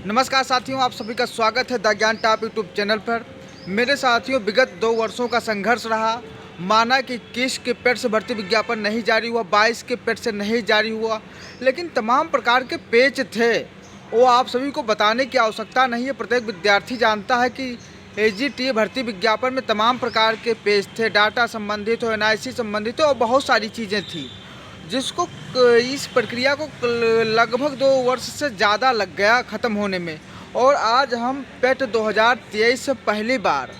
नमस्कार साथियों, आप सभी का स्वागत है द ज्ञान टॉप यूट्यूब चैनल पर। मेरे साथियों, विगत 2 वर्षों का संघर्ष रहा। माना कि 21 के पेड से भर्ती विज्ञापन नहीं जारी हुआ, 22 के पेड से नहीं जारी हुआ, लेकिन तमाम प्रकार के पेज थे वो आप सभी को बताने की आवश्यकता नहीं है। प्रत्येक विद्यार्थी जानता है कि एजीटी भर्ती विज्ञापन में तमाम प्रकार के पेज थे, डाटा संबंधित हो, एनआईसी संबंधित हो और बहुत सारी चीज़ें थी, जिसको इस प्रक्रिया को लगभग 2 वर्ष से ज़्यादा लग गया ख़त्म होने में। और आज हम पेट 2023 से पहली बार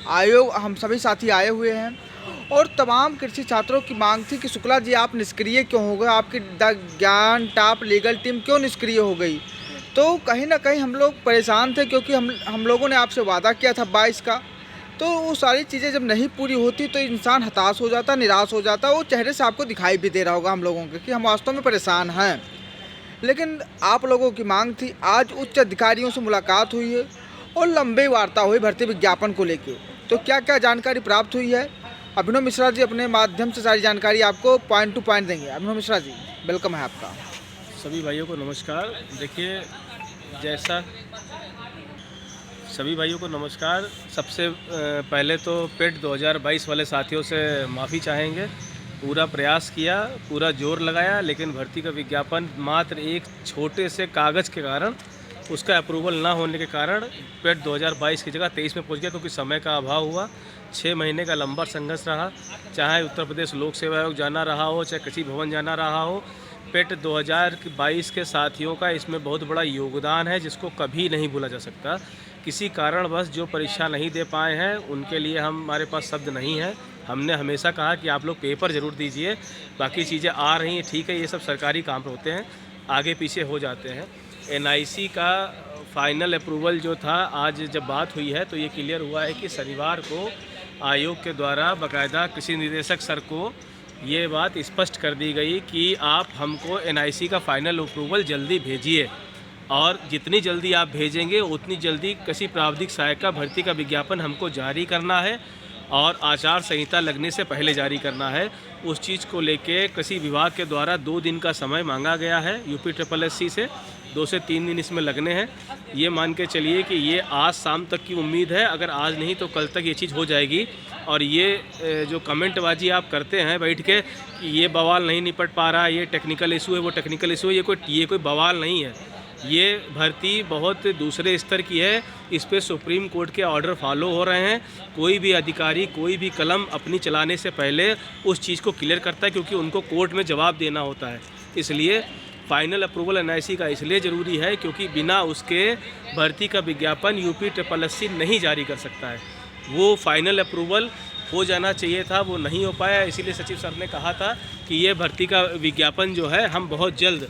आयोग हम सभी साथी आए हुए हैं और तमाम कृषि छात्रों की मांग थी कि शुक्ला जी आप निष्क्रिय क्यों हो गए, आपकी द ज्ञान टॉप लीगल टीम क्यों निष्क्रिय हो गई। तो कहीं ना कहीं हम लोग परेशान थे, क्योंकि हम लोगों ने आपसे वादा किया था 22 का। तो वो सारी चीज़ें जब नहीं पूरी होती तो इंसान हताश हो जाता, निराश हो जाता। वो चेहरे से आपको दिखाई भी दे रहा होगा हम लोगों के कि हम वास्तव में परेशान हैं। लेकिन आप लोगों की मांग थी, आज उच्च अधिकारियों से मुलाकात हुई है और लंबी वार्ता हुई भर्ती विज्ञापन को लेकर। तो क्या क्या जानकारी प्राप्त हुई है, अभिनव मिश्रा जी अपने माध्यम से सारी जानकारी आपको पॉइंट टू पॉइंट देंगे। अभिनव मिश्रा जी, वेलकम है आपका। सभी भाइयों को नमस्कार। देखिए, जैसा सभी भाइयों को नमस्कार। सबसे पहले तो पेट 2022 वाले साथियों से माफ़ी चाहेंगे। पूरा प्रयास किया, पूरा जोर लगाया, लेकिन भर्ती का विज्ञापन मात्र एक छोटे से कागज़ के कारण, उसका अप्रूवल ना होने के कारण पेट 2022 की जगह 23 में पहुंच गया, क्योंकि समय का अभाव हुआ। 6 महीने का लंबा संघर्ष रहा, चाहे उत्तर प्रदेश लोक सेवा आयोग जाना रहा हो, चाहे कृषि भवन जाना रहा हो। पेट 2022 के साथियों का इसमें बहुत बड़ा योगदान है, जिसको कभी नहीं भूला जा सकता। किसी कारणवश जो परीक्षा नहीं दे पाए हैं उनके लिए हमारे पास शब्द नहीं है। हमने हमेशा कहा कि आप लोग पेपर ज़रूर दीजिए, बाकी चीज़ें आ रही हैं, ठीक है, ये सब सरकारी काम होते हैं, आगे पीछे हो जाते हैं। एनआईसी का फाइनल अप्रूवल जो था, आज जब बात हुई है तो ये क्लियर हुआ है कि शनिवार को आयोग के द्वारा बाकायदा कृषि निदेशक सर को ये बात स्पष्ट कर दी गई कि आप हमको एनआईसी का फाइनल अप्रूवल जल्दी भेजिए, और जितनी जल्दी आप भेजेंगे उतनी जल्दी कृषि प्रावधिक सहायिका भर्ती का विज्ञापन हमको जारी करना है, और आचार संहिता लगने से पहले जारी करना है। उस चीज़ को लेके कृषि विभाग के द्वारा 2 दिन का समय मांगा गया है UPSSC से। 2 से 3 दिन इसमें लगने हैं। ये मान के चलिए कि ये आज शाम तक की उम्मीद है, अगर आज नहीं तो कल तक ये चीज़ हो जाएगी। और ये जो कमेंटबाजी आप करते हैं बैठ के कि ये बवाल नहीं निपट पा रहा है, ये टेक्निकल इशू है, वो टेक्निकल इशू है, ये कोई बवाल नहीं है। ये भर्ती बहुत दूसरे स्तर की है। इस पे सुप्रीम कोर्ट के ऑर्डर फॉलो हो रहे हैं। कोई भी अधिकारी, कोई भी कलम अपनी चलाने से पहले उस चीज़ को क्लियर करता है, क्योंकि उनको कोर्ट में जवाब देना होता है। इसलिए फाइनल अप्रूवल एनआईसी का इसलिए ज़रूरी है क्योंकि बिना उसके भर्ती का विज्ञापन UPSSC नहीं जारी कर सकता है। वो फाइनल अप्रूवल हो जाना चाहिए था, वो नहीं हो पाया। इसीलिए सचिव सर ने कहा था कि ये भर्ती का विज्ञापन जो है हम बहुत जल्द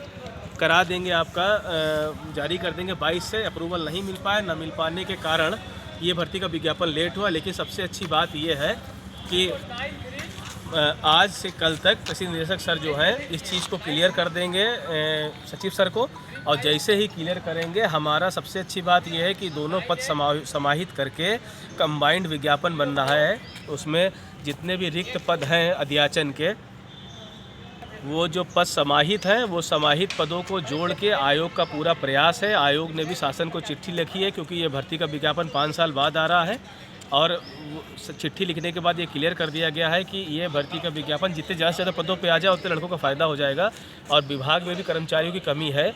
करा देंगे, आपका जारी कर देंगे। 22 से अप्रूवल नहीं मिल पाया, ना मिल पाने के कारण ये भर्ती का विज्ञापन लेट हुआ। लेकिन सबसे अच्छी बात ये है कि आज से कल तक कृषि निदेशक सर जो है इस चीज़ को क्लियर कर देंगे सचिव सर को, और जैसे ही क्लियर करेंगे, हमारा सबसे अच्छी बात यह है कि दोनों पद समाहित करके कंबाइंड विज्ञापन बन रहा है। उसमें जितने भी रिक्त पद हैं अध्याचन के, वो जो पद समाहित हैं, वो समाहित पदों को जोड़ के आयोग का पूरा प्रयास है। आयोग ने भी शासन को चिट्ठी लिखी है, क्योंकि ये भर्ती का विज्ञापन 5 साल बाद आ रहा है, और चिट्ठी लिखने के बाद ये क्लियर कर दिया गया है कि ये भर्ती का विज्ञापन जितने ज़्यादा से ज़्यादा पदों पे आ जाए उतने लड़कों का फ़ायदा हो जाएगा। और विभाग में भी कर्मचारियों की कमी है।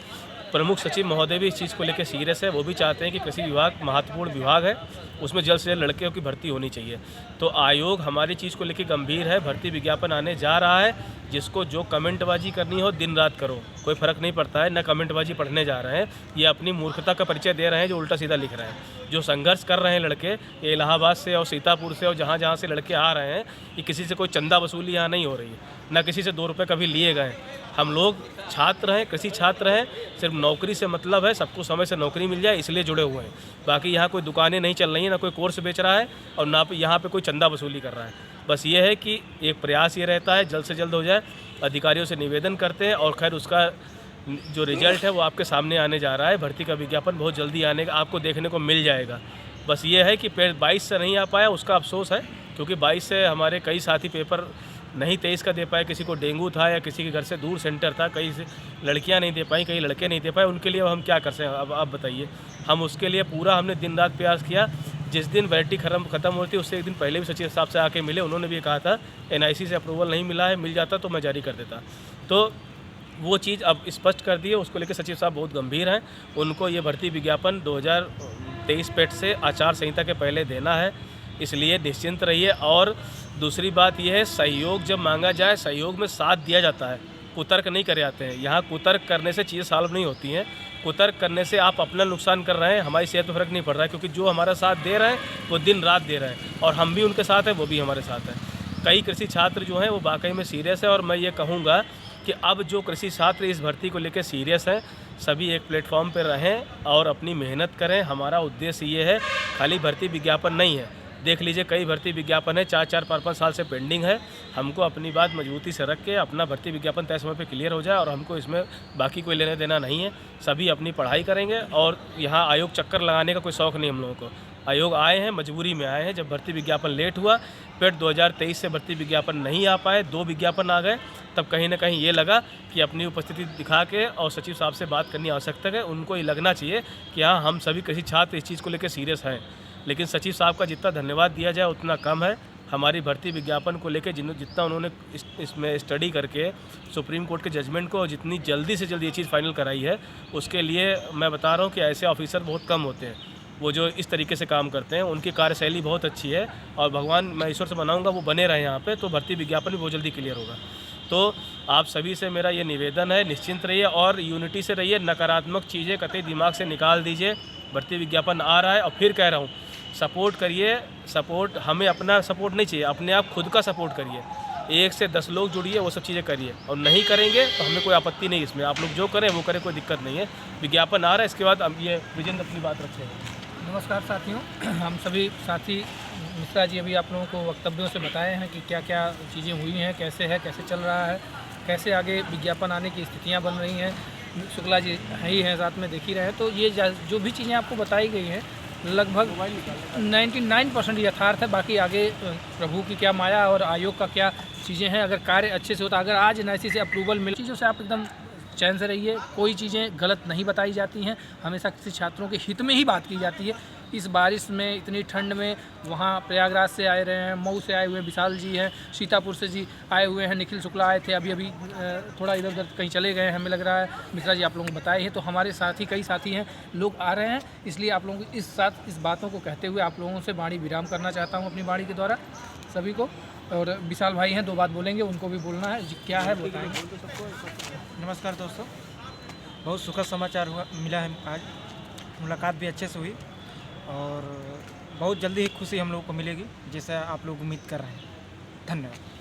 प्रमुख सचिव महोदय भी इस चीज़ को लेकर सीरियस है। वो भी चाहते हैं कि कृषि विभाग महत्वपूर्ण विभाग है, उसमें जल्द से जल्द लड़कियों की भर्ती होनी चाहिए। तो आयोग हमारी चीज़ को लेकर गंभीर है। भर्ती विज्ञापन आने जा रहा है। जिसको जो कमेंटबाजी करनी हो दिन रात करो, कोई फ़र्क नहीं पड़ता है। न कमेंटबाजी पढ़ने जा रहे हैं, ये अपनी मूर्खता का परिचय दे रहे हैं जो उल्टा सीधा लिख रहे हैं। जो संघर्ष कर रहे हैं लड़के, ये इलाहाबाद से और सीतापुर से और जहाँ जहाँ से लड़के आ रहे हैं, ये किसी से कोई चंदा वसूली यहाँ नहीं हो रही है, ना किसी से 2 रुपये कभी लिए गए। हम लोग छात्र हैं, कृषि छात्र हैं, सिर्फ नौकरी से मतलब है, सबको समय से नौकरी मिल जाए इसलिए जुड़े हुए हैं। बाकी यहाँ कोई दुकानें नहीं चल रही हैं, ना कोई कोर्स बेच रहा है, और ना यहाँ पे कोई चंदा वसूली कर रहा है। बस ये है कि एक प्रयास ये रहता है जल्द से जल्द हो जाए। अधिकारियों से निवेदन करते हैं, और खैर उसका जो रिजल्ट है वो आपके सामने आने जा रहा है। भर्ती का विज्ञापन बहुत जल्दी आने का आपको देखने को मिल जाएगा। बस ये है कि 22 से नहीं आ पाया, उसका अफसोस है, क्योंकि 22 से हमारे कई साथी पेपर नहीं 23 का दे पाए, किसी को डेंगू था या किसी के घर से दूर सेंटर था, कई से लड़कियां नहीं दे पाई, कई लड़के नहीं दे पाए, उनके लिए अब हम क्या कर सकते हैं? अब आप बताइए। हम उसके लिए पूरा हमने दिन रात प्रयास किया। जिस दिन वैलिडिटी ख़त्म होती उससे एक दिन पहले भी सचिव साहब से आके मिले, उन्होंने भी कहा था NIC से अप्रूवल नहीं मिला है, मिल जाता तो मैं जारी कर देता। तो वो चीज़ अब स्पष्ट कर दी है, उसको लेकर सचिव साहब बहुत गंभीर हैं। उनको ये भर्ती विज्ञापन 2023 पेट से आचार संहिता के पहले देना है, इसलिए निश्चिंत रहिए। और दूसरी बात यह है, सहयोग जब मांगा जाए, सहयोग में साथ दिया जाता है, कुतर्क नहीं करे जाते हैं। यहाँ कुतर्क करने से चीज़ें सॉल्व नहीं होती हैं। कुतर्क करने से आप अपना नुकसान कर रहे हैं, हमारी सेहत पर फ़र्क नहीं पड़ रहा है, क्योंकि जो हमारा साथ दे रहे हैं वो दिन रात दे रहे हैं, और हम भी उनके साथ हैं, वो भी हमारे साथ हैं। कई कृषि छात्र जो हैं वो वाकई में सीरियस है, और मैं ये कहूँगा कि अब जो कृषि छात्र इस भर्ती को लेकर सीरियस हैं, सभी एक प्लेटफॉर्म पर रहें और अपनी मेहनत करें। हमारा उद्देश्य ये है, खाली भर्ती विज्ञापन नहीं है। देख लीजिए, कई भर्ती विज्ञापन है 4-4, 5-5 साल से पेंडिंग है। हमको अपनी बात मजबूती से रख के अपना भर्ती विज्ञापन तय समय पे क्लियर हो जाए, और हमको इसमें बाकी कोई लेना देना नहीं है। सभी अपनी पढ़ाई करेंगे, और यहाँ आयोग चक्कर लगाने का कोई शौक़ नहीं हम लोगों को। आयोग आए हैं, मजबूरी में आए हैं। जब भर्ती विज्ञापन लेट हुआ, पेट 2023 से भर्ती विज्ञापन नहीं आ पाए, 2 विज्ञापन आ गए, तब कहीं ना कहीं ये लगा कि अपनी उपस्थिति दिखा के और सचिव साहब से बात करनी आवश्यकता है। उनको ये लगना चाहिए कि हाँ, हम सभी कृषि छात्र इस चीज़ को लेकर सीरियस हैं। लेकिन सचिव साहब का जितना धन्यवाद दिया जाए उतना कम है। हमारी भर्ती विज्ञापन को लेकर जितना उन्होंने इसमें स्टडी करके सुप्रीम कोर्ट के जजमेंट को जितनी जल्दी से जल्दी ये चीज़ फाइनल कराई है, उसके लिए मैं बता रहा हूँ कि ऐसे ऑफिसर बहुत कम होते हैं वो जो इस तरीके से काम करते हैं। उनकी कार्यशैली बहुत अच्छी है, और भगवान, मैं ईश्वर से मनाऊंगा वो बने रहे यहाँ पे, तो भर्ती विज्ञापन भी बहुत जल्दी क्लियर होगा। तो आप सभी से मेरा ये निवेदन है, निश्चिंत रहिए और यूनिटी से रहिए। नकारात्मक चीज़ें कतई दिमाग से निकाल दीजिए। भर्ती विज्ञापन आ रहा है, और फिर कह रहा हूँ, सपोर्ट करिए। सपोर्ट, हमें अपना सपोर्ट नहीं चाहिए, अपने आप खुद का सपोर्ट करिए। 1 से 10 लोग जुड़िए, वो सब चीज़ें करिए, और नहीं करेंगे तो हमें कोई आपत्ति नहीं इसमें। आप लोग जो करें वो करें, कोई दिक्कत नहीं है। विज्ञापन आ रहा है, इसके बाद अब ये विजेंद्र अपनी बात रखेंगे। नमस्कार साथियों, हम सभी साथी मिश्रा जी अभी आप लोगों को वक्तव्यों से बताए हैं कि क्या क्या चीज़ें हुई हैं, कैसे है, कैसे चल रहा है, कैसे आगे विज्ञापन आने की स्थितियां बन रही हैं। शुक्ला जी ही हैं साथ में, देख ही रहे हैं। तो ये जो भी चीज़ें आपको बताई गई हैं लगभग 99% यथार्थ है। बाकी आगे प्रभु की क्या माया और आयोग का क्या चीज़ें हैं। अगर कार्य अच्छे से होता, अगर आज NIC से अप्रूवल मिले, चीज़ों से आप एकदम चैन से रहिए। कोई चीज़ें गलत नहीं बताई जाती हैं, हमेशा किसी छात्रों के हित में ही बात की जाती है। इस बारिश में, इतनी ठंड में, वहाँ प्रयागराज से आए रहे हैं, मऊ से आए हुए विशाल जी हैं, सीतापुर से जी आए हुए हैं, निखिल शुक्ला आए थे, अभी थोड़ा इधर उधर कहीं चले गए हैं हमें लग रहा है। मिश्रा जी आप लोगों को बताए हैं, तो हमारे साथी कई साथी हैं, लोग आ रहे हैं। इसलिए आप लोगों को इस बातों को कहते हुए आप लोगों से वाणी विराम करना चाहता हूँ अपनी वाणी के द्वारा सभी को। और विशाल भाई हैं, 2 बात बोलेंगे, उनको भी बोलना है जी, क्या है बताएंगे। नमस्कार दोस्तों, बहुत सुखद समाचार मिला है आज। मुलाकात भी अच्छे से हुई, और बहुत जल्दी ही खुशी हम लोग को मिलेगी, जैसा आप लोग उम्मीद कर रहे हैं। धन्यवाद।